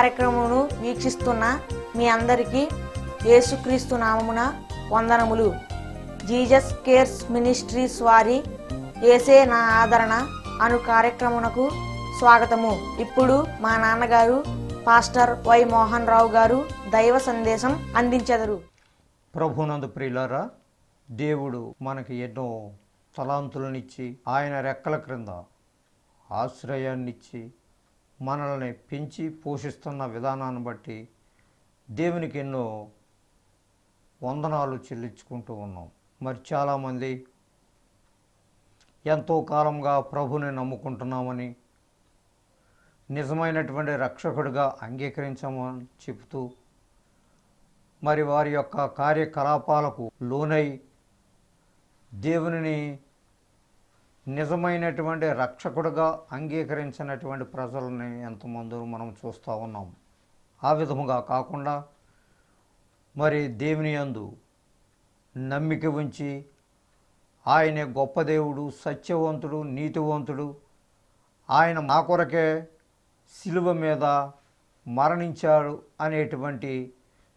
కార్యక్రమమును వీక్షిస్తున్న మీ అందరికీ యేసుక్రీస్తు నామమున వందనములు. జీసస్ కేర్స్ మినిస్ట్రీస్ వారి యేసే నా ఆదరణ అను కార్యక్రమునకు స్వాగతము. ఇప్పుడు మా నాన్నగారు పాస్టర్ వై మోహన్ రావు గారు దైవ సందేశం అందించెదరు. ప్రభునందు ప్రియులారా, దేవుడు మనకి ఎన్నో తలాంతులనిచ్చి ఆయన రెక్కల క్రింద ఆశ్రయాన్నిచ్చి మనల్ని పెంచి పోషిస్తున్న విధానాన్ని బట్టి దేవునికి ఎన్నో వందనాలు చెల్లించుకుంటూ ఉన్నాం. మరి చాలామంది ఎంతో కాలంగా ప్రభుని నమ్ముకుంటున్నామని, నిజమైనటువంటి రక్షకుడిగా అంగీకరించామని చెబుతూ మరి వారి యొక్క కార్యకలాపాలకు లోనై దేవునిని నిజమైనటువంటి రక్షకుడిగా అంగీకరించినటువంటి ప్రజలని ఎంతమంది మనం చూస్తూ ఉన్నాం. ఆ విధముగా కాకుండా మరి దేవుని యందు నమ్మిక ఉంచి ఆయనే గొప్ప దేవుడు, సత్యవంతుడు, నీతివంతుడు, ఆయన మా కొరకే శిలువ మీద మరణించాడు అనేటువంటి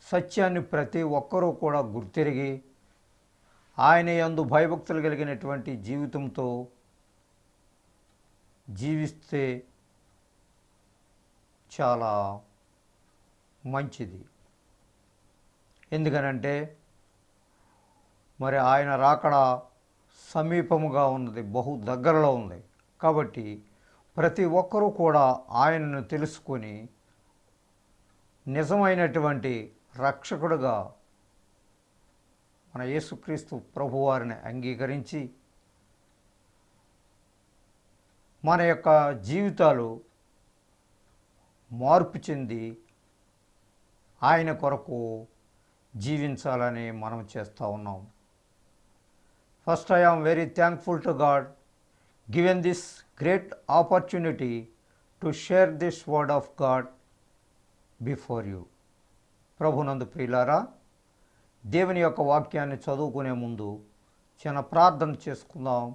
సత్యాన్ని ప్రతి ఒక్కరూ కూడా గుర్తిరిగి ఆయన యందు భయభక్తులు కలిగినటువంటి జీవితంతో జీవిస్తే చాలా మంచిది. ఎందుకనంటే మరి ఆయన రాకడ సమీపముగా ఉన్నది, బహు దగ్గరలో ఉంది. కాబట్టి ప్రతి ఒక్కరూ కూడా ఆయనను తెలుసుకొని నిజమైనటువంటి రక్షకుడుగా మన యేసుక్రీస్తు ప్రభువారిని అంగీకరించి మన యొక్క జీవితాలు మార్పు చెంది ఆయన కొరకు జీవించాలని మనం చేస్తూ ఉన్నాం. First I am very thankful to God given this great opportunity to share this word of God before you. ప్రభునందు ప్రియులారా, దేవుని యొక్క వాక్యాన్ని చదువుకునే ముందు చిన్న ప్రార్థన చేసుకుందాం.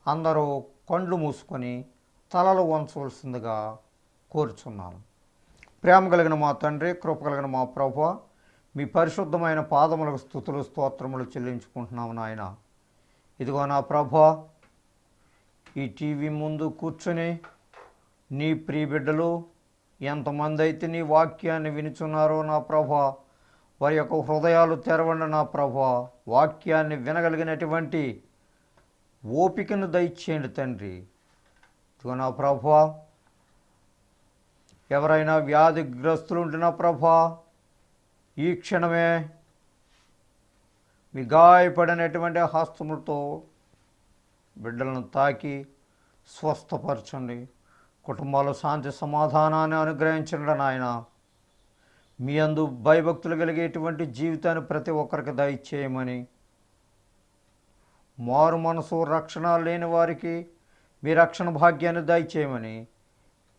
అందరూ కళ్ళు మూసుకొని తలలు వంచవలసిందిగా కోరుచున్నాను. ప్రేమ కలిగిన మా తండ్రి, కృప కలిగిన మా ప్రభువా, మీ పరిశుద్ధమైన పాదములకు స్తుతులు స్తోత్రములు చెల్లించుకుంటున్నాము నాయన. ఇదిగో నా ప్రభువా, ఈ టీవీ ముందు కూర్చొని నీ ప్రియ బిడ్డలు ఎంతమంది అయితే నీ వాక్యాన్ని వినుచున్నారో నా ప్రభువా, వారి యొక్క హృదయాలు తెరవండి నా ప్రభువా. వాక్యాన్ని వినగలిగినటువంటి ఓపికను దయచేయండి తండ్రి. ఇదిగో నా ప్రభువా, ఎవరైనా వ్యాధిగ్రస్తులు ఉంటే నా ప్రభువా, ఈ క్షణమే మీ గాయపడినటువంటి హస్తములతో బిడ్డలను తాకి స్వస్థపరచండి. కుటుంబాలు శాంతి సమాధానాన్ని అనుగ్రహించండి నాయన. మీ అందు భయభక్తులు కలిగేటువంటి జీవితాన్ని ప్రతి ఒక్కరికి దయచేయమని, మారు మనసు రక్షణ లేని వారికి మీ రక్షణ భాగ్యాన్ని దయచేయమని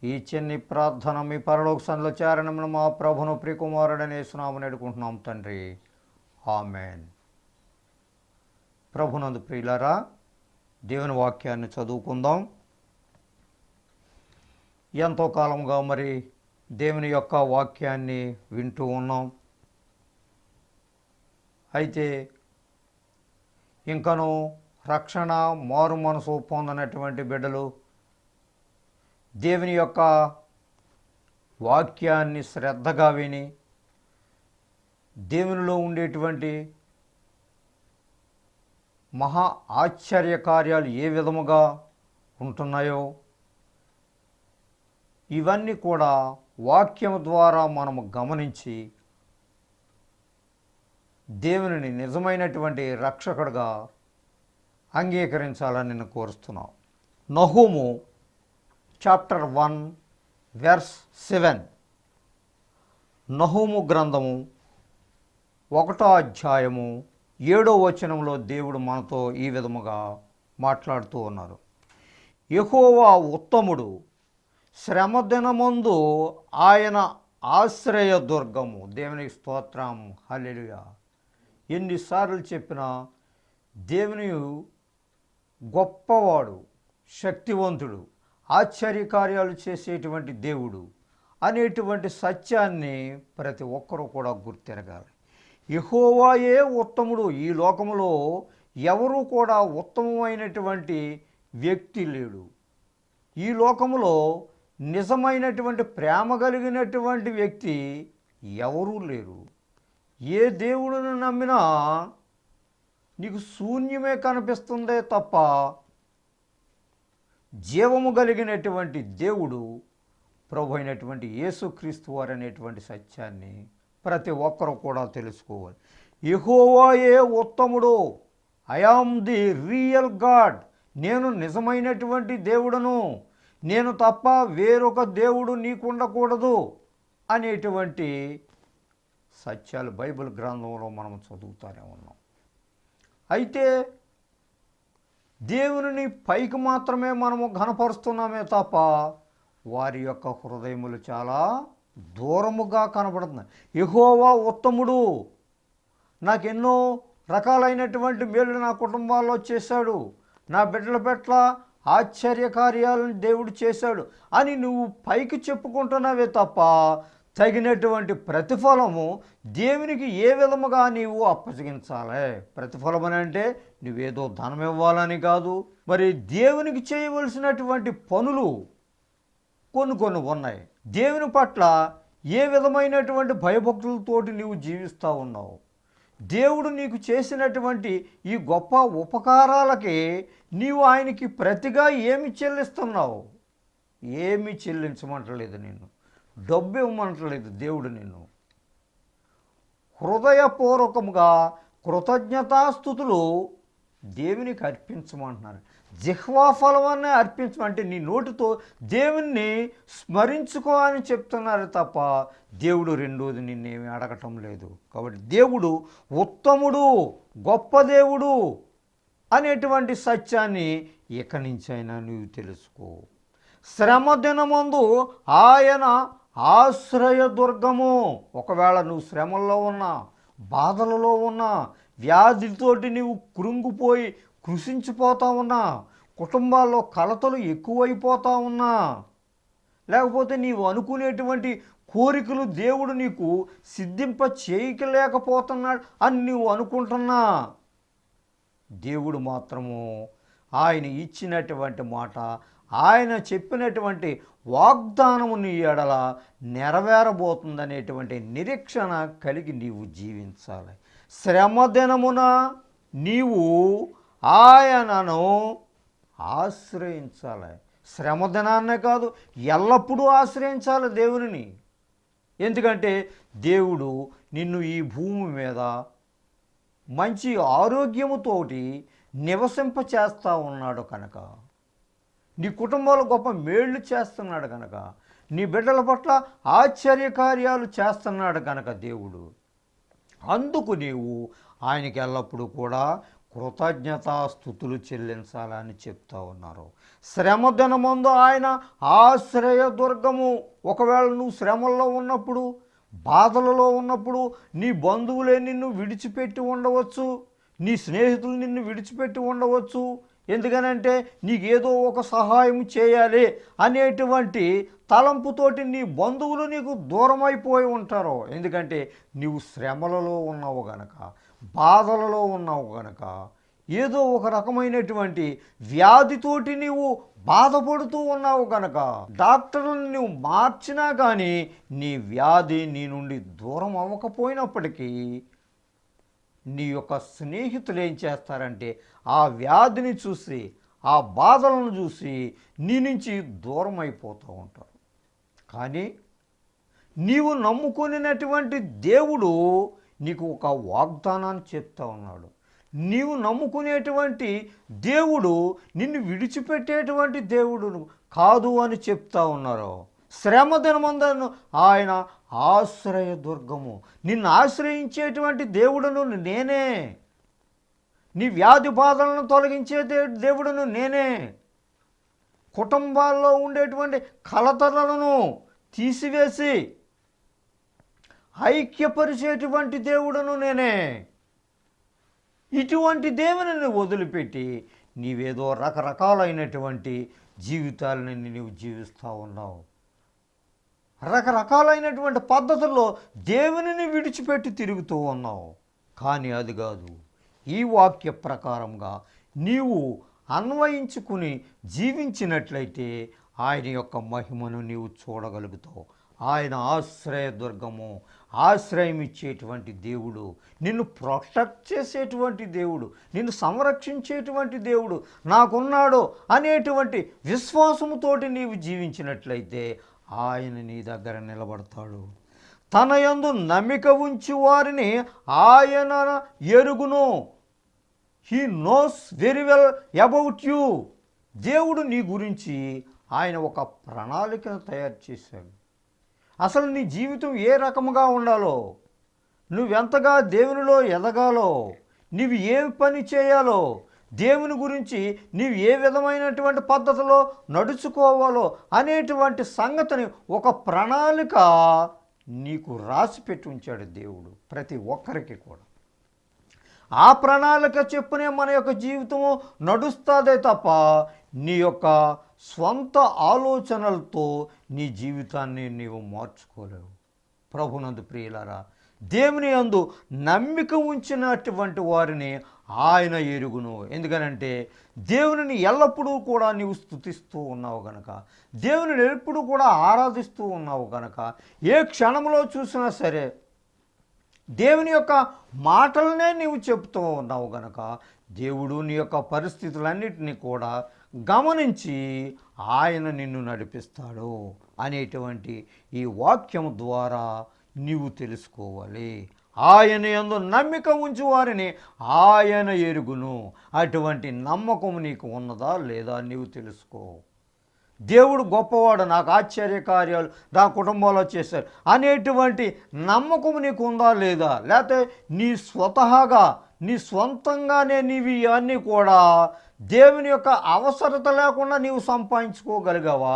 ఈ చిన్ని ప్రార్థన మీ పరలోక సన్నిధిలో చేరనమును మా ప్రభును ప్రియకుమారుడనే యేసునామమున వేడుకుంటున్నాం తండ్రి, ఆమెన్. ప్రభునందు ప్రియులారా, దేవుని వాక్యాన్ని చదువుకుందాం. ఎంతో కాలంగా మరి దేవుని యొక్క వాక్యాన్ని వింటూ ఉన్నాం. అయితే ఇంకను రక్షణ మారు మనసు పొందనటువంటి బిడ్డలు దేవుని యొక్క వాక్యాన్ని శ్రద్ధగా విని దేవునిలో ఉండేటువంటి మహా ఆశ్చర్య కార్యాలు ఏ విధముగా ఉంటున్నాయో ఇవన్నీ కూడా వాక్యం ద్వారా మనము గమనించి దేవునిని నిజమైనటువంటి రక్షకుడిగా అంగీకరించాలని నేను కోరుస్తున్నాం. నహూము చాప్టర్ 1 వెర్స్ 7. నహూము గ్రంథము 1వ అధ్యాయము 7వ వచనంలో దేవుడు మనతో ఈ విధముగా మాట్లాడుతూ ఉన్నారు. యెహోవా ఉత్తముడు, శ్రమదినమందు ఆయన ఆశ్రయ దుర్గము. దేవునికి స్తోత్రం, హల్లెలూయా. ఎన్నిసార్లు చెప్పినా దేవుని గొప్పవాడు, శక్తివంతుడు, ఆశ్చర్యకార్యాలు చేసేటువంటి దేవుడు. అనేటువంటి సత్యాన్ని ప్రతి ఒక్కరూ కూడా గుర్తెరగాలి. యెహోవాయే ఉత్తముడు. ఈ లోకములో ఎవరు కూడా ఉత్తమమైనటువంటి వ్యక్తి లేడు. ఈ లోకములో నిజమైనటువంటి ప్రేమ కలిగినటువంటి వ్యక్తి ఎవరూ లేరు. ఏ దేవుడిని నమ్మినా నీకు శూన్యమే కనిపిస్తుందే తప్ప జీవము కలిగినటువంటి దేవుడు ప్రభు అయినటువంటి యేసుక్రీస్తు వారు అనేటువంటి సత్యాన్ని ప్రతి ఒక్కరూ కూడా తెలుసుకోవాలి. యెహోవాయే ఉత్తముడు. I am the real God. నేను నిజమైనటువంటి దేవుడను, నేను తప్ప వేరొక దేవుడు నీకుండకూడదు అనేటువంటి సత్యాలు బైబిల్ గ్రంథంలో మనం చదువుతూనే ఉన్నాం. అయితే దేవుని పైకి మాత్రమే మనము ఘనపరుస్తున్నామే తప్ప వారి యొక్క హృదయములు చాలా దూరముగా కనబడుతున్నాయి. యెహోవా ఉత్తముడు, నాకెన్నో రకాలైనటువంటి మేలు నా కుటుంబాల్లో చేశాడు, నా బిడ్డల పట్ల ఆశ్చర్య కార్యాలను దేవుడు చేశాడు అని నువ్వు పైకి చెప్పుకుంటున్నావే తప్ప తగినటువంటి ప్రతిఫలము దేవునికి ఏ విధముగా నీవు అప్పగించాలి. ప్రతిఫలం అని అంటే నువ్వేదో ధనం ఇవ్వాలని కాదు. మరి దేవునికి చేయవలసినటువంటి పనులు కొన్ని ఉన్నాయి. దేవుని పట్ల ఏ విధమైనటువంటి భయభక్తులతోటి నీవు జీవిస్తూ ఉన్నావు, దేవుడు నీకు చేసినటువంటి ఈ గొప్ప ఉపకారాలకి నీవు ఆయనకి ప్రతిగా ఏమి చెల్లిస్తున్నావు? ఏమి చెల్లించమంటలేదు, నిన్ను డబ్బు ఇవ్వమంటలేదు దేవుడు. నిన్ను హృదయపూర్వకముగా కృతజ్ఞతాస్తుతులు దేవునికి అర్పించమంటున్నారు. జిహ్వా ఫలవాన్ని అర్పించమంటే నీ నోటితో దేవుణ్ణి స్మరించుకో అని చెప్తున్నారు తప్ప దేవుడు రెండోది నిన్నేమి అడగటం లేదు. కాబట్టి దేవుడు ఉత్తముడు, గొప్ప దేవుడు అనేటువంటి సత్యాన్ని ఇక నుంచైనా నువ్వు తెలుసుకో. శ్రమ దినమందు ఆయన ఆశ్రయదుర్గము. ఒకవేళ నువ్వు శ్రమల్లో ఉన్నా, బాధలలో ఉన్నా, వ్యాధితోటి నీవు కృంగిపోయి కృషించిపోతా ఉన్నా, కుటుంబాల్లో కలతలు ఎక్కువైపోతా ఉన్నా, లేకపోతే నీవు అనుకునేటువంటి కోరికలు దేవుడు నీకు సిద్ధింప చేయలేకపోతున్నాడు అని నీవు అనుకుంటున్నా, దేవుడు మాత్రము ఆయన ఇచ్చినటువంటి మాట, ఆయన చెప్పినటువంటి వాగ్దానము నీ ఎడల నెరవేరబోతుందనేటువంటి నిరీక్షణ కలిగి నీవు జీవించాలి. శ్రమ దినమున నీవు ఆయనను ఆశ్రయించాలి. శ్రమ దినాన్నే కాదు, ఎల్లప్పుడూ ఆశ్రయించాలి దేవునిని. ఎందుకంటే దేవుడు నిన్ను ఈ భూమి మీద మంచి ఆరోగ్యముతోటి నివసింప చేస్తూ ఉన్నాడు కనుక, నీ కుటుంబంలో గొప్ప మేళ్ళు చేస్తున్నాడు కనుక, నీ బిడ్డల పట్ల ఆశ్చర్యకార్యాలు చేస్తున్నాడు కనుక దేవుడు, అందుకు నీవు ఆయనకి ఎల్లప్పుడూ కూడా కృతజ్ఞతాస్తుతులు చెల్లించాలని చెప్తా ఉన్నారు. శ్రమ దినమందు ఆయన ఆశ్రయదుర్గము. ఒకవేళ నువ్వు శ్రమల్లో ఉన్నప్పుడు, బాధలలో ఉన్నప్పుడు నీ బంధువులే నిన్ను విడిచిపెట్టి ఉండవచ్చు, నీ స్నేహితులు నిన్ను విడిచిపెట్టి ఉండవచ్చు. ఎందుకనంటే నీకేదో ఒక సహాయం చేయాలి అనేటువంటి తలంపుతోటి నీ బంధువులు నీకు దూరం అయిపోయి ఉంటారు. ఎందుకంటే నీవు శ్రమలలో ఉన్నావు గనక, బాధలలో ఉన్నావు గనక, ఏదో ఒక రకమైనటువంటి వ్యాధితోటి నీవు బాధపడుతూ ఉన్నావు గనక, డాక్టర్లను నువ్వు మార్చినా కానీ నీ వ్యాధి నీ నుండి దూరం అవ్వకపోయినప్పటికీ నీ యొక్క స్నేహితులు ఏం చేస్తారంటే ఆ వ్యాధిని చూసి, ఆ బాధలను చూసి నీ నుంచి దూరం అయిపోతూ ఉంటారు. కానీ నీవు నమ్ముకునేటువంటి దేవుడు నీకు ఒక వాగ్దానాన్ని చెప్తా ఉన్నాడు. నీవు నమ్ముకునేటువంటి దేవుడు నిన్ను విడిచిపెట్టేటువంటి దేవుడు కాదు అని చెప్తా ఉన్నారు. శ్రమ దినమందు ఆయన ఆశ్రయదుర్గము. నిన్ను ఆశ్రయించేటువంటి దేవుడును నేనే, నీ వ్యాధి బాధలను తొలగించే దేవుడును నేనే, కుటుంబాల్లో ఉండేటువంటి కలతలను తీసివేసి ఐక్యపరిచేటువంటి దేవుడును నేనే. ఇటువంటి దేవుని వదిలిపెట్టి నీవేదో రకరకాలైనటువంటి జీవితాలని నీవు జీవిస్తూ ఉన్నావు. రకరకాలైనటువంటి పద్ధతుల్లో దేవునిని విడిచిపెట్టి తిరుగుతూ ఉన్నావు. కానీ అది కాదు. ఈ వాక్య ప్రకారంగా నీవు అన్వయించుకుని జీవించినట్లయితే ఆయన యొక్క మహిమను నీవు చూడగలుగుతావు. ఆయన ఆశ్రయదుర్గము, ఆశ్రయం ఇచ్చేటువంటి దేవుడు, నిన్ను ప్రొటెక్ట్ చేసేటువంటి దేవుడు, నిన్ను సంరక్షించేటువంటి దేవుడు నాకున్నాడు అనేటువంటి విశ్వాసముతోటి నీవు జీవించినట్లయితే ఆయన నీ దగ్గర నిలబడతాడు. తన యందు నమ్మిక ఉంచి వారిని ఆయన ఎరుగును. He knows very well about you. దేవుడు నీ గురించి ఆయన ఒక ప్రణాళికను తయారు చేశాడు. అసలు నీ జీవితం ఏ రకముగా ఉండాలో, నువ్వెంతగా దేవునిలో ఎదగాలో, నీవు ఏ పని చేయాలో, దేవుని గురించి నీవు ఏ విధమైనటువంటి పద్ధతిలో నడుచుకోవాలో అనేటువంటి సంగతిని ఒక ప్రణాళిక నీకు రాసి పెట్టి ఉంచాడు దేవుడు ప్రతి ఒక్కరికి కూడా. ఆ ప్రణాళిక చెప్పునే మన యొక్క జీవితము నడుస్తుందే తప్ప నీ యొక్క స్వంత ఆలోచనలతో నీ జీవితాన్ని నీవు మార్చుకోలేవు. ప్రభునందు ప్రియులారా, దేవుని యందు నమ్మిక ఉంచినటువంటి వారిని ఆయన ఎరుగును. ఎందుకనంటే దేవునిని ఎల్లప్పుడూ కూడా నీవు స్తుతిస్తూ ఉన్నావు గనక, దేవునిని ఎల్లప్పుడూ కూడా ఆరాధిస్తూ ఉన్నావు గనక, ఏ క్షణంలో చూసినా సరే దేవుని యొక్క మాటలనే నీవు చెబుతూ ఉన్నావు గనక, దేవుడు నీ యొక్క పరిస్థితులన్నిటినీ కూడా గమనించి ఆయన నిన్ను నడిపిస్తాడు అనేటువంటి ఈ వాక్యం ద్వారా నీవు తెలుసుకోవాలి. ఆయన యందు నమ్మిక ఉంచు వారిని ఆయన ఎరుగును. అటువంటి నమ్మకం నీకు ఉన్నదా లేదా నీవు తెలుసుకో. దేవుడు గొప్పవాడు, నాకు ఆశ్చర్య కార్యాలు నా కుటుంబంలో చేశారు అనేటువంటి నమ్మకం నీకు ఉందా లేదా? లేకపోతే నీ స్వతహాగా నీ స్వంతంగానే నీవి అన్నీ కూడా దేవుని యొక్క అవసరత లేకుండా నీవు సంపాదించుకోగలిగావా?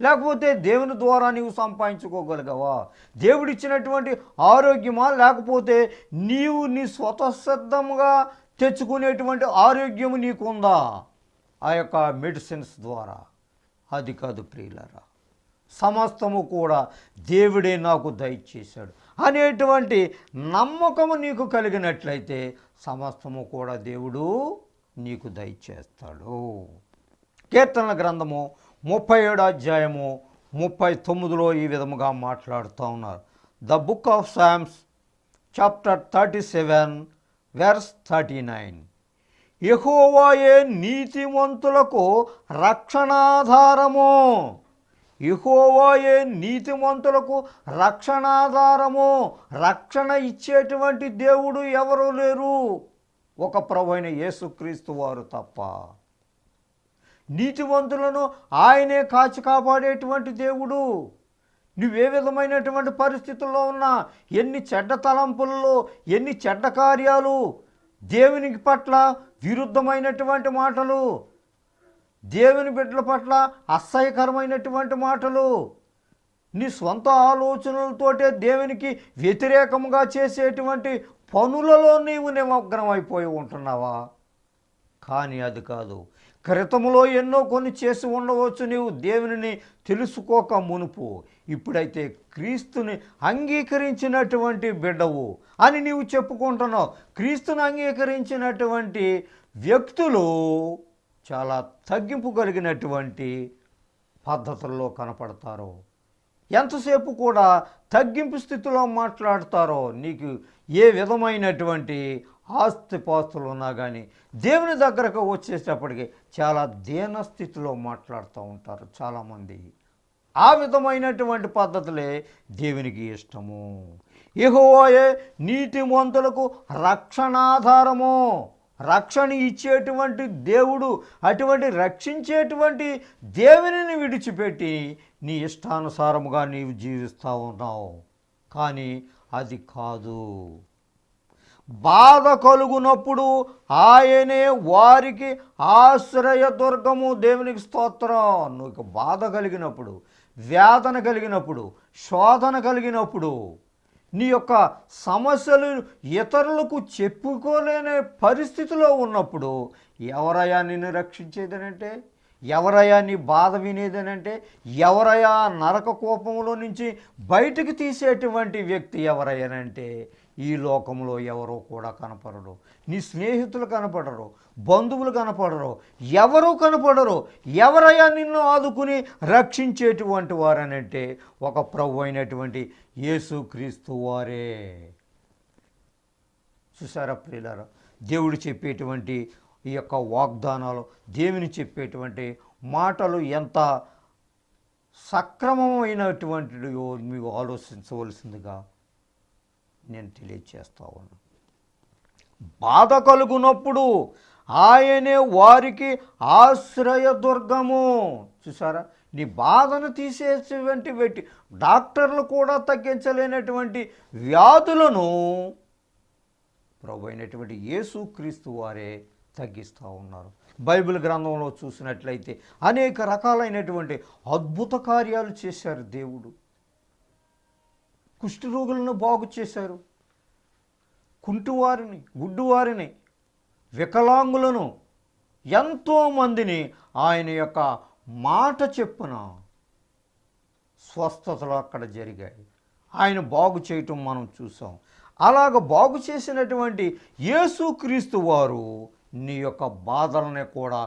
లేకపోతే దేవుని ద్వారా నీవు సంపాదించుకోగలిగావా? దేవుడిచ్చినటువంటి ఆరోగ్యమా, లేకపోతే నీవు నీ స్వతసిద్ధంగా తెచ్చుకునేటువంటి ఆరోగ్యము నీకుందా ఆ యొక్క మెడిసిన్స్ ద్వారా? అది కాదు ప్రియులారా. సమస్తము కూడా దేవుడే నాకు దయచేశాడు అనేటువంటి నమ్మకము నీకు కలిగినట్లయితే సమస్తము కూడా దేవుడు నీకు దయచేస్తాడు. కీర్తనల గ్రంథము 37 అధ్యాయము 39లో ఈ విధముగా మాట్లాడుతూ ఉన్నారు. The book of Psalms chapter 37 verse 39. యెహోవాయే నీతిమంతులకు రక్షణాధారము. యెహోవాయే నీతిమంతులకు రక్షణాధారము. రక్షణ ఇచ్చేటువంటి దేవుడు ఎవరు లేరు, ఒక ప్రభువైన యేసుక్రీస్తు వారు తప్ప. నీతివంతులను ఆయనే కాచి కాపాడేటువంటి దేవుడు. నువ్వే విధమైనటువంటి పరిస్థితుల్లో ఉన్నా, ఎన్ని చెడ్డ తలంపులలో, ఎన్ని చెడ్డ కార్యాలు, దేవునికి పట్ల విరుద్ధమైనటువంటి మాటలు, దేవుని బిడ్డల పట్ల అసహ్యకరమైనటువంటి మాటలు, నీ స్వంత ఆలోచనలతోటే దేవునికి వ్యతిరేకంగా చేసేటువంటి పనులలో నీవు నిమగ్నమైపోయి ఉంటున్నావా? కానీ అది కాదు. క్రితంలో ఎన్నో కొన్ని చేసి ఉండవచ్చు నీవు దేవునిని తెలుసుకోక మునుపు. ఇప్పుడైతే క్రీస్తుని అంగీకరించినటువంటి బిడ్డవు అని నీవు చెప్పుకుంటున్నావు. క్రీస్తుని అంగీకరించినటువంటి వ్యక్తులు చాలా తగ్గింపు కలిగినటువంటి పద్ధతుల్లో కనపడతారు. ఎంతసేపు కూడా తగ్గింపు స్థితిలో మాట్లాడతారో, నీకు ఏ విధమైనటువంటి ఆస్తిపాస్తులు ఉన్నా కానీ దేవుని దగ్గరకు వచ్చేటప్పటికి చాలా దీన స్థితిలో మాట్లాడుతూ ఉంటారు చాలామంది. ఆ విధమైనటువంటి పద్ధతులే దేవునికి ఇష్టము. యెహోవాయే నీతిమంతులకు రక్షణాధారము. రక్షణ ఇచ్చేటువంటి దేవుడు. అటువంటి రక్షించేటువంటి దేవునిని విడిచిపెట్టి నీ ఇష్టానుసారముగా నీవు జీవిస్తూ ఉన్నావు. కానీ అది కాదు. బాధ కలుగునప్పుడు ఆయనే వారికి ఆశ్రయదుర్గము. దేవునికి స్తోత్రం. నువ్వు బాధ కలిగినప్పుడు, వేదన కలిగినప్పుడు, శోధన కలిగినప్పుడు, నీ యొక్క సమస్యలు ఇతరులకు చెప్పుకోలేని పరిస్థితిలో ఉన్నప్పుడు ఎవరయ్యా నిన్ను రక్షించేదనంటే? ఎవరయ్యా నీ బాధ వినేదనంటే, ఎవరయ్యా నరక కోపంలో నుంచి బయటికి తీసేటువంటి వ్యక్తి ఎవరయ్యానంటే, ఈ లోకంలో ఎవరో కూడా కనపడరు. నీ స్నేహితులు కనపడరు, బంధువులు కనపడరు, ఎవరూ కనపడరు. ఎవరయ్యా నిన్ను ఆదుకుని రక్షించేటువంటి వారనంటే ఒక ప్రభు అయినటువంటి యేసుక్రీస్తు వారే. చూసారా ప్రియులారా, దేవుడు చెప్పేటువంటి ఈ యొక్క వాగ్దానాలు, దేవుని చెప్పేటువంటి మాటలు ఎంత సక్రమమైనటువంటియో మీకు ఆలోచించవలసిందిగా నేను తెలియచేస్తా ఉన్నాను. బాధ కలుగునప్పుడు ఆయనే వారికి ఆశ్రయదుర్గము. చూసారా, నీ బాధను తీసేటువంటి డాక్టర్లు కూడా తగ్గించలేనటువంటి వ్యాధులను ప్రభు అయినటువంటి యేసుక్రీస్తు వారే తగ్గిస్తూ ఉన్నారు. బైబిల్ గ్రంథంలో చూసినట్లయితే అనేక రకాలైనటువంటి అద్భుత కార్యాలు చేశారు దేవుడు. కుష్ఠరోగులను బాగు చేశారు, కుంటివారిని, గుడ్డివారిని, వికలాంగులను, ఎంతోమందిని ఆయన యొక్క మాట చెప్పున స్వస్థతలు అక్కడ జరిగాయి. ఆయన బాగు చేయటం మనం చూసాం. అలాగ బాగు చేసినటువంటి యేసుక్రీస్తు వారు నీ యొక్క బాధలనే కూడా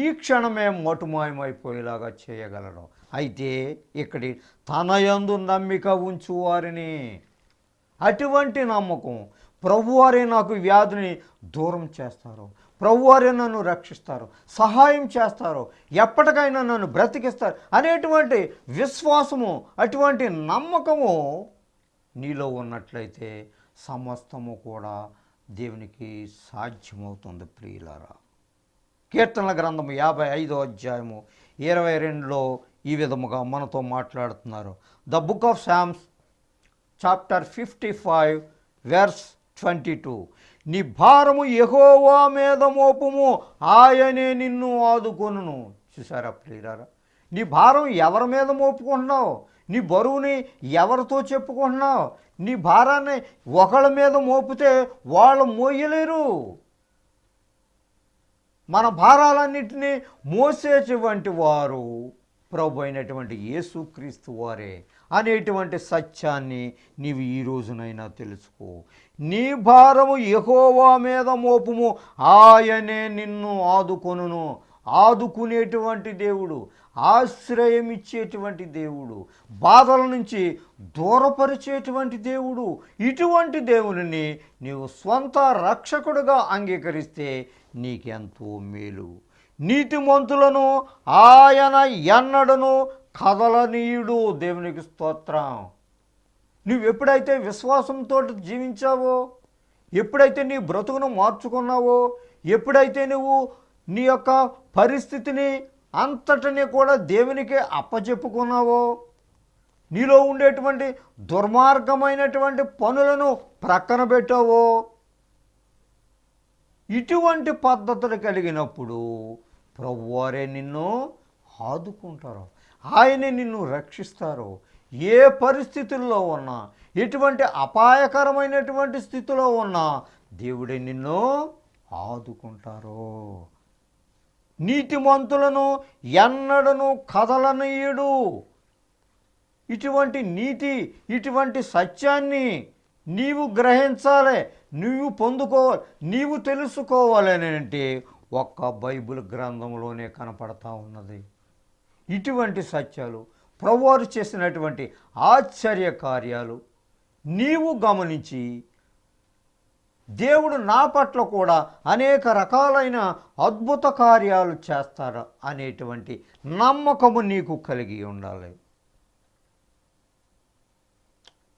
ఈ క్షణమే మటుమాయమైపోయేలాగా చేయగలడు. అయితే ఇక్కడి తన యందు నమ్మిక ఉంచు వారిని, అటువంటి నమ్మకం, ప్రభువారే నాకు వ్యాధిని దూరం చేస్తారు, ప్రభువారే నన్ను రక్షిస్తారు, సహాయం చేస్తారు, ఎప్పటికైనా నన్ను బ్రతికిస్తారు అనేటువంటి విశ్వాసము, అటువంటి నమ్మకము నీలో ఉన్నట్లయితే సమస్తము కూడా దేవునికి సాధ్యమవుతుంది. ప్రియులారా, కీర్తనల గ్రంథం 55వ అధ్యాయము 22లో ఈ విధముగా మనతో మాట్లాడుతున్నారు. The book of Psalms chapter 55 verse 22. నీ భారము యెహోవా మీద మోపుము, ఆయనే నిన్ను ఆదుకొనును. చూసారా ప్రియులారా, నీ భారం ఎవరి మీద మోపుకుంటున్నావు? నీ బరువుని ఎవరితో చెప్పుకుంటున్నావు? నీ భారాన్ని ఒకళ్ళ మీద మోపితే వాళ్ళు మోయలేరు. మన భారాలన్నింటినీ మోసేటువంటి వారు ప్రభు అయినటువంటి యేసుక్రీస్తు వారే అనేటువంటి సత్యాన్ని నీవు ఈ రోజునైనా తెలుసుకో. నీ భారము యెహోవా మీద మోపుము, ఆయనే నిన్ను ఆదుకొనును. ఆదుకునేటువంటి దేవుడు, ఆశ్రయం ఇచ్చేటువంటి దేవుడు, బాధల నుంచి దూరపరిచేటువంటి దేవుడు. ఇటువంటి దేవుని నీవు స్వంత రక్షకుడుగా అంగీకరిస్తే నీకెంతో మేలు. నీతిమంతులను ఆయన ఎన్నడను కదలనీయుడు. దేవునికి స్తోత్రం. నువ్వు ఎప్పుడైతే విశ్వాసంతో జీవించావో, ఎప్పుడైతే నీ బ్రతుకును మార్చుకున్నావో, ఎప్పుడైతే నువ్వు నీ యొక్క పరిస్థితిని అంతటిని కూడా దేవునికే అప్పచెప్పుకున్నావో, నీలో ఉండేటువంటి దుర్మార్గమైనటువంటి పనులను ప్రక్కన పెట్టావో, ఇటువంటి పద్ధతులు కలిగినప్పుడు ప్రభువారే నిన్ను ఆదుకుంటారు, ఆయనే నిన్ను రక్షిస్తారు. ఏ పరిస్థితుల్లో ఉన్నా, ఎటువంటి అపాయకరమైనటువంటి స్థితిలో ఉన్నా దేవుడే నిన్ను ఆదుకుంటారు. నీతిమంతులను ఎన్నడను కదలనీయుడు. ఇటువంటి నీతి, ఇటువంటి సత్యాన్ని నీవు గ్రహించాలి, నువ్వు పొందుకోవాలి, నీవు తెలుసుకోవాలని అంటే ఒక్క బైబిల్ గ్రంథంలోనే కనపడతా ఉన్నది. ఇటువంటి సత్యాలు, ప్రభువారు చేసినటువంటి ఆశ్చర్య కార్యాలు నీవు గమనించి దేవుడు నా పట్ల కూడా అనేక రకాలైన అద్భుత కార్యాలు చేస్తారు అనేటువంటి నమ్మకము నీకు కలిగి ఉండాలి.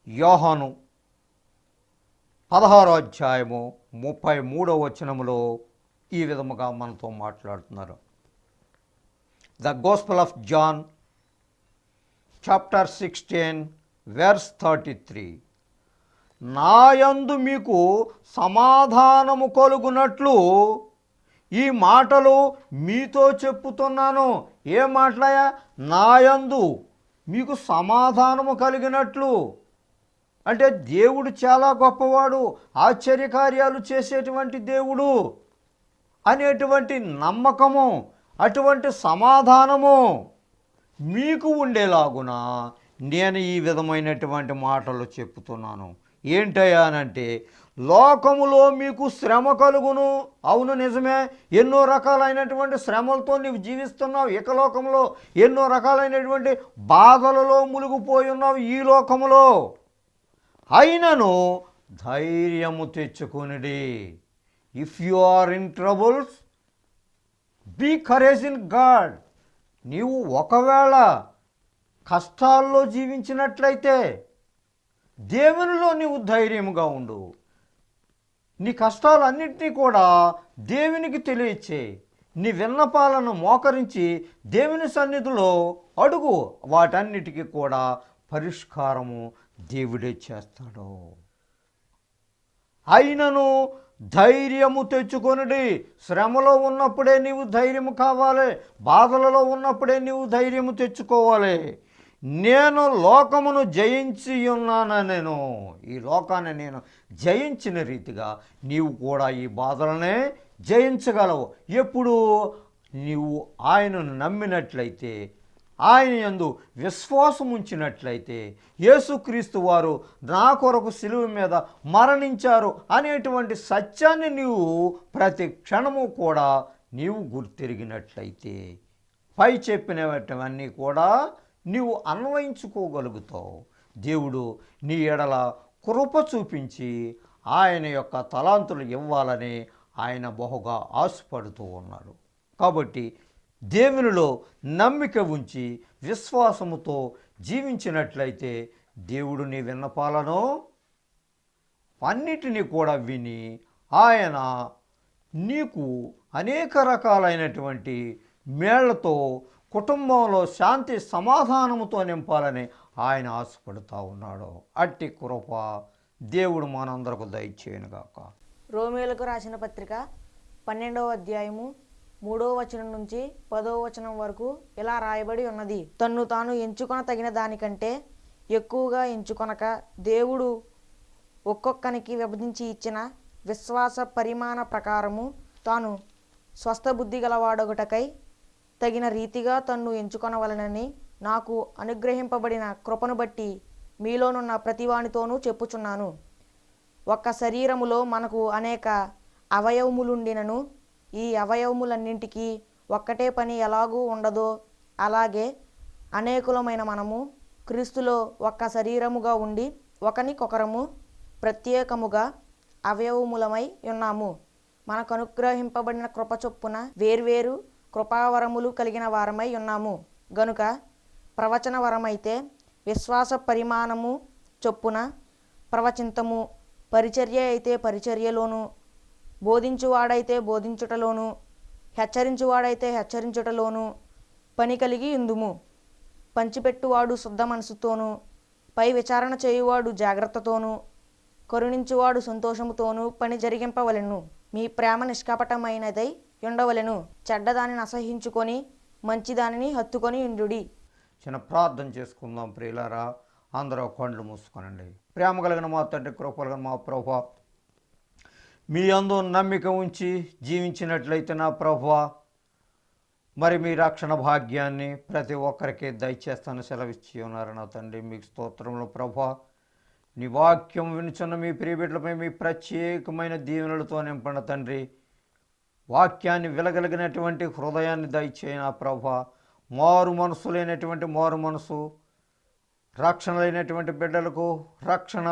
యోహాను 16వ అధ్యాయము 33వ వచనములో ఈ విధముగా మనతో మాట్లాడుతున్నారు. The Gospel of John chapter 16 verse 33. నాయందు మీకు సమాధానము కలుగునట్లు ఈ మాటలు మీతో చెప్పుతున్నాను. ఏ మాటలయా? నాయందు మీకు సమాధానము కలిగినట్లు. అంటే దేవుడు చాలా గొప్పవాడు, ఆశ్చర్యకార్యాలు చేసేటువంటి దేవుడు అనేటువంటి నమ్మకము, అటువంటి సమాధానము మీకు ఉండేలాగున నేను ఈ విధమైనటువంటి మాటలు చెప్తున్నాను. ఏంటయ్యానంటే, లోకములో మీకు శ్రమ కలుగును. అవును, నిజమే. ఎన్నో రకాలైనటువంటి శ్రమలతో నీవు జీవిస్తున్నావు. ఇక లోకంలో ఎన్నో రకాలైనటువంటి బాధలలో మునిగిపోయి ఉన్నావు ఈ లోకములో. అయినను ధైర్యము తెచ్చుకొనిడి. If you are in troubles, be courage in God. నీవు ఒకవేళ కష్టాల్లో జీవించినట్లయితే దేవునిలో నీవు ధైర్యముగా ఉండు. నీ కష్టాలన్నింటినీ కూడా దేవునికి తెలియచేయి. నీ విన్నపాలను మోకరించి దేవుని సన్నిధిలో అడుగు. వాటన్నిటికీ కూడా పరిష్కారము దేవుడే చేస్తాడు. అయినను ధైర్యము తెచ్చుకొనుడి. శ్రమలో ఉన్నప్పుడే నీవు ధైర్యము కావాలి. బాధలలో ఉన్నప్పుడే నీవు ధైర్యము తెచ్చుకోవాలి. నేను లోకమును జయించి ఉన్నాను. నేను ఈ లోకాన్ని నేను జయించిన రీతిగా నీవు కూడా ఈ బాధలనే జయించగలవు. ఎప్పుడు నీవు ఆయనను నమ్మినట్లయితే, ఆయన యందు విశ్వాసం ఉంచినట్లయితే, యేసుక్రీస్తు వారు నా కొరకు సిలువ మీద మరణించారు అనేటువంటి సత్యాన్ని నీవు ప్రతి క్షణము కూడా నీవు గుర్తిరిగినట్లయితే, పై చెప్పినవన్నీ కూడా నీవు అన్వయించుకోగలుగుతావు. దేవుడు నీ ఎడల కృప చూపించి ఆయన యొక్క తలాంతులు ఇవ్వాలని ఆయన బహుగా ఆశపడుతూ ఉన్నాడు. కాబట్టి దేవునిలో నమ్మిక ఉంచి విశ్వాసముతో జీవించినట్లయితే దేవుడు నీ విన్నపాలను అన్నిటినీ కూడా విని ఆయన నీకు అనేక రకాలైనటువంటి మేళ్లతో కుటుంబంలో శాంతి సమాధానముతో నింపాలని ఆయన ఆశపడుతూ ఉన్నాడు. అట్టి కృప దేవుడు మనందరకు దయచేయనుగాక. రోమేలకు రాసిన పత్రిక 12వ అధ్యాయము 3వ వచనం నుంచి 10వ వచనం వరకు ఇలా రాయబడి ఉన్నది. తన్ను తాను ఎంచుకొన తగిన దానికంటే ఎక్కువగా ఎంచుకొనక, దేవుడు ఒక్కొక్కనికి విభజించి ఇచ్చిన విశ్వాస పరిమాణ ప్రకారము తాను స్వస్థ బుద్ధి గలవాడొకటకై తగిన రీతిగా తన్ను ఎంచుకొనవలనని నాకు అనుగ్రహింపబడిన కృపను బట్టి మీలోనున్న ప్రతివానితోనూ చెప్పుచున్నాను. ఒక్క శరీరములో మనకు అనేక అవయవములుండినను ఈ అవయవములన్నింటికీ ఒక్కటే పని ఎలాగూ ఉండదో, అలాగే అనేకులమైన మనము క్రీస్తులో ఒక్క శరీరముగా ఉండి ఒకనికొకరము ప్రత్యేకముగా అవయవములమై ఉన్నాము. మనకు అనుగ్రహింపబడిన కృప చొప్పున వేర్వేరు కృపావరములు కలిగిన వారమై ఉన్నాము గనుక, ప్రవచన వరమైతే విశ్వాస పరిమాణము చొప్పున ప్రవచింతము, పరిచర్య అయితే పరిచర్యలోను, బోధించువాడైతే బోధించుటలోను, హెచ్చరించువాడైతే హెచ్చరించుటలోను పని కలిగి ఉందుము. పంచిపెట్టువాడు శుద్ధ మనసుతోనూ, పై విచారణ చేయువాడు జాగ్రత్తతోనూ, కరుణించువాడు సంతోషముతోనూ పని జరిగింపవలెను. మీ ప్రేమ నిష్కపటమైనదై ఉండవలెను. చెడ్డదానిని అసహించుకొని మంచిదానిని హత్తుకొని ఉండుడి. చిన్న ప్రార్థన చేసుకుందాం ప్రియులారా. అందరూ కళ్ళు మూసుకోనండి. ప్రేమ కలిగిన మా తండ్రి, కృప కలిగిన మా ప్రభువా, మీ యందు నమ్మిక ఉంచి జీవించినట్లయితే నా ప్రభువా, మరి మీ రక్షణ భాగ్యాన్ని ప్రతి ఒక్కరికి దయచేస్తాను సెలవిచ్చి ఉన్నారు నా తండ్రి. మీకు స్తోత్రములు ప్రభువా. నీ వాక్యం వినుచున్న మీ ప్రియబిడ్డలపై మీ ప్రత్యేకమైన దీవెనలతో నింపండి తండ్రి. వాక్యాన్ని విలగలిగినటువంటి హృదయాన్ని దయచేయన ప్రభువా. మారు మనసు లేనటువంటి మారు మనసు, రక్షణ లేనటువంటి బిడ్డలకు రక్షణ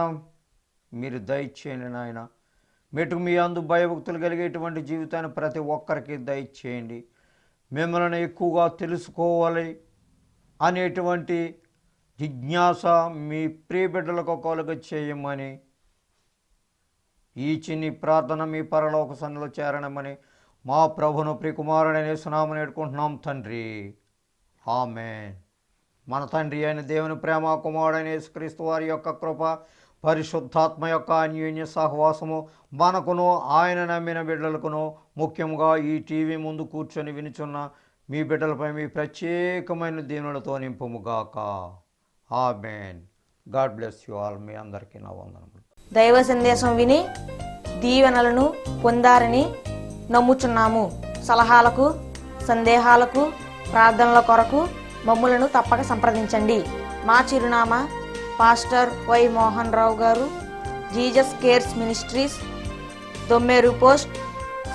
మీరు దయచేయండి నాయన. మెటుకు మీ అందు భయభక్తులు కలిగేటువంటి జీవితాన్ని ప్రతి ఒక్కరికి దయచేయండి. మిమ్మల్ని ఎక్కువగా తెలుసుకోవాలి అనేటువంటి జిజ్ఞాస మీ ప్రియ బిడ్డలకు కలుగ చేయమని ఈ చిన్ని ప్రార్థన మీ పరలోక సన్నిధిలో చేరనమని మా ప్రభును ప్రియకుమారుడైన యేసునామమున వేడుకుంటున్నాం తండ్రి. ఆమేన్. మన తండ్రి అయిన దేవుని ప్రేమ, కుమారుడైన యేసుక్రీస్తు వారి యొక్క కృప, పరిశుద్ధాత్మ యొక్క అన్యోన్య సహవాసము మనకును ఆయన నమ్మిన బిడ్డలకును, ముఖ్యంగా ఈ టీవీ ముందు కూర్చొని వినుచున్న మీ బిడ్డలపై మీ ప్రత్యేకమైన దీవెనలతో నింపుముగాక. Amen. God bless you all. మీ అందరికీ నా వందనములు. దైవ సందేశం విని దీవెనలను పొందారని నమ్ముచున్నాము. సలహాలకు సందేహాలకు ప్రార్థనల కొరకు మమ్ములను తప్పక సంప్రదించండి. మా చిరునామా pastor Y Mohan Rao garu, Jesus Cares Ministries, Dommeru post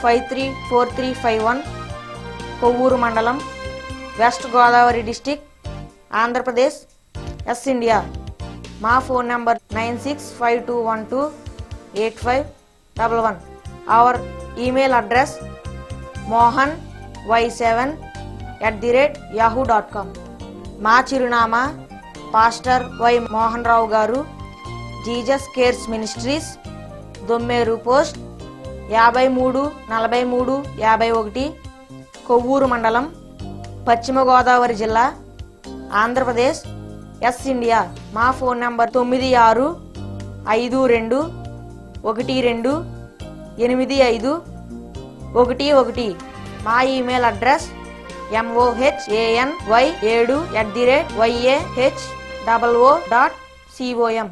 534351, Kovvur mandal, west Godavari district, Andhra Pradesh, S India. మా phone number 9652128511. Our email address mohany7@yahoo.com. మా చిరునామా pastor Y Mohan Rao garu, Jesus Cares Ministries, Dommeru post 534351, Kovvur mandal, పశ్చిమ గోదావరి జిల్లా, ఆంధ్రప్రదేశ్, ఎస్ ఇండియా. మా ఫోన్ నంబర్ 9652128511. మా ఈమెయిల్ అడ్రస్ mohany7@yahoo.com.